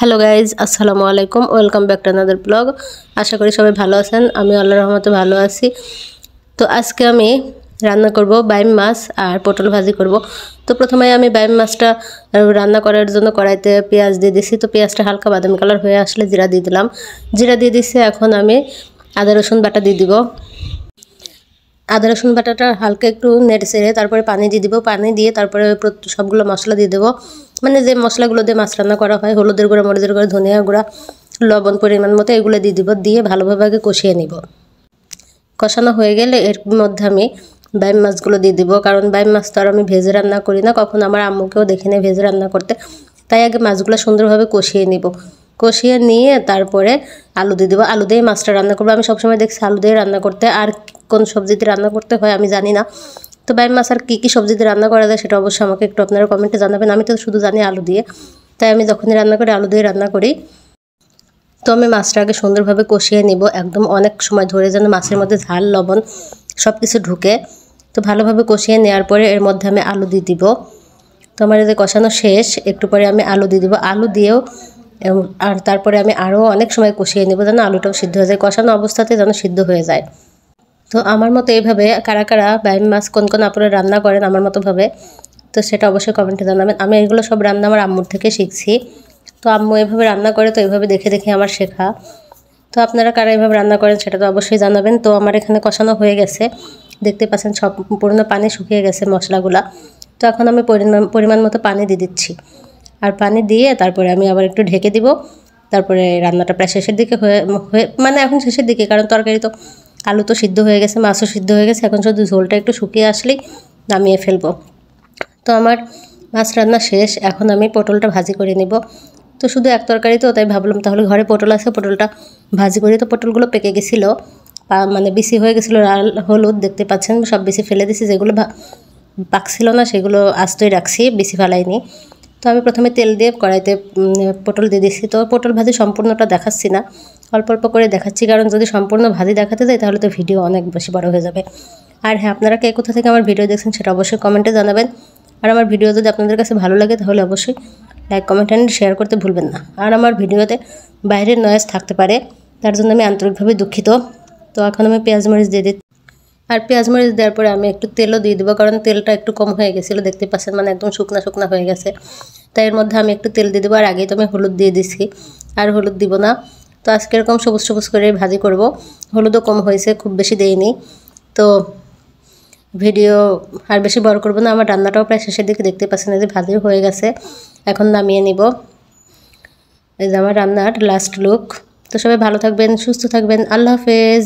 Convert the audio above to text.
Hello guys, আসসালামু আলাইকুম। Welcome back to another blog. আশা করি সবাই ভালো আছেন। আমি আল্লাহর রহমতে ভালো আছি। তো আজকে আমি রান্না করব বাইম মাছ আর পটল ভাজি করব। তো প্রথমে আমি বাইম মাছটা রান্না করার জন্য কড়াইতে পেঁয়াজ দিয়ে দিছি। তো পেঁয়াজটা হালকা বাদামি কালার হয়ে আসলে জিরা দিয়ে দিলাম। জিরা দিয়ে দিচ্ছি। এখন আমি আদা রসুন বাটা দিয়ে দিব। আদা রসুন বাটাটা হালকা একটু নেড়ে চেড়ে তারপরে পানি দিয়ে দিব। পানি দিয়ে তারপরে সবগুলো মশলা দিয়ে দেবো, মানে যে মশলাগুলো দিয়ে মাছ রান্না করা হয়, হলুদের গুঁড়া, মরিচের গুঁড়া, ধনিয়া গুঁড়া, লবণ পরিমাণ মতো এগুলো দিয়ে দিব। দিয়ে ভালোভাবে আগে কষিয়ে নিব। কষানো হয়ে গেলে এর মধ্যে আমি বাইম মাছগুলো দিয়ে দিব। কারণ বাইম মাছ তো আর আমি ভেজে রান্না করি না, কখনো আমার আম্মুকেও দেখিনি ভেজে রান্না করতে। তাই আগে মাছগুলো সুন্দরভাবে কষিয়ে নিব। কষিয়ে নিয়ে তারপরে আলু দিয়ে দেবো। আলু দিয়ে মাছটা রান্না করবো। আমি সবসময় দেখছি আলু দিয়ে রান্না করতে, আর কোন সবজিতে রান্না করতে হয় আমি জানি না। তো বাইম মাছ আর কী সবজিতে রান্না করা যায় সেটা অবশ্যই আমাকে একটু আপনারা কমেন্টে জানাবেন। আমি তো শুধু জানি আলু দিয়ে, তাই আমি যখনই রান্না করি আলু দিয়ে রান্না করি। তো আমি মাছটা আগে সুন্দরভাবে কষিয়ে নিব, একদম অনেক সময় ধরে, যেন মাছের মধ্যে ঝাল লবণ সব কিছু ঢুকে। তো ভালোভাবে কষিয়ে নেওয়ার পরে এর মধ্যে আমি আলু দিয়ে দিব। তো আমার এই যে কষানো শেষ, একটু পরে আমি আলু দিয়ে দিব। আলু দিয়েও আর তারপরে আমি আরও অনেক সময় কষিয়ে নেব, যেন আলুটাও সিদ্ধ হয়ে যায়, কষানো অবস্থাতে যেন সিদ্ধ হয়ে যায়। তো আমার মতো এইভাবে কারা কারা বাইম মাছ কোন কোন আপনারা রান্না করেন আমার মতোভাবে, তো সেটা অবশ্যই কমেন্টে জানাবেন। আমি এগুলো সব রান্না আমার আম্মুর থেকে শিখছি। তো আম্মু এভাবে রান্না করে, তো এইভাবে দেখে দেখে আমার শেখা। তো আপনারা কারা এইভাবে রান্না করেন সেটা তো অবশ্যই জানাবেন। তো আমার এখানে কষানো হয়ে গেছে, দেখতে পাচ্ছেন সম্পূর্ণ পানি শুকিয়ে গেছে মশলাগুলা। তো এখন আমি পরিমাণ মতো পানি দিয়ে দিচ্ছি। আর পানি দিয়ে তারপরে আমি আবার একটু ঢেকে দিব। তারপরে রান্নাটা প্রায় শেষের দিকে হয়ে মানে এখন শেষের দিকে, কারণ তরকারি তো আলু তো সিদ্ধ হয়ে গেছে, মাছও সিদ্ধ হয়ে গেছে। এখন শুধু ঝোলটা একটু শুকিয়ে আসলেই নামিয়ে ফেলবো। তো আমার মাছ রান্না শেষ। এখন আমি পটলটা ভাজি করে নিব। তো শুধু এক তরকারি তো, তাই ভাবলাম তাহলে ঘরে পটল আছে, পটলটা ভাজি করি। তো পটলগুলো পেকে গেছিলো, মানে বিসি হয়ে গেছিলো, লাল হলুদ দেখতে পাচ্ছেন। সব বিসি ফেলে দিছি, যেগুলো পাকছিল না সেগুলো আস্তই রাখছি, বিসি ফেলাইনি। তো আমি প্রথমে তেল দিয়ে কড়াইতে পটল দিয়ে দিচ্ছি। তো পটল ভাজি সম্পূর্ণটা দেখাচ্ছি না, অল্প অল্প করে দেখাচ্ছি, কারণ যদি সম্পূর্ণ ভাজি দেখাতে যাই তাহলে তো ভিডিও অনেক বেশি বড় হয়ে যাবে। আর হ্যাঁ, আপনারা কে কোথা থেকে আমার ভিডিও দেখছেন সেটা অবশ্যই কমেন্টে জানাবেন। আর আমার ভিডিও যদি আপনাদের কাছে ভালো লাগে তাহলে অবশ্যই লাইক, কমেন্ট অ্যান্ড শেয়ার করতে ভুলবেন না। আর আমার ভিডিওতে বাইরের নয়েজ থাকতে পারে, তার জন্য আমি আন্তরিকভাবে দুঃখিত। তো এখন আমি পেঁয়াজ মরিচ দিয়ে দিচ্ছি। আর পেঁয়াজ মরিচ দেওয়ার পরে আমি একটু তেলও দিয়ে দেবো, কারণ তেলটা একটু কম হয়ে গেছিলো, দেখতে পাচ্ছেন, মানে একদম শুকনা শুকনা হয়ে গেছে। তাই এর মধ্যে আমি একটু তেল দিয়ে দেবো। আর আগেই তো আমি হলুদ দিয়ে দিছি, আর হলুদ দিব না। তো আজকে এরকম সবুজ সবুজ করে ভাজি করব। হলুদও কম হয়েছে, খুব বেশি দেইনি। তো ভিডিও আর বেশি বড় করব না। আমার রান্নাটাও প্রায় শেষের দিকে, দেখতে পাচ্ছেন যে ভাজিও হয়ে গেছে। এখন নামিয়ে নিব। এই যে আমার রান্নার লাস্ট লুক। তো সবাই ভালো থাকবেন, সুস্থ থাকবেন। আল্লাহ হাফেজ।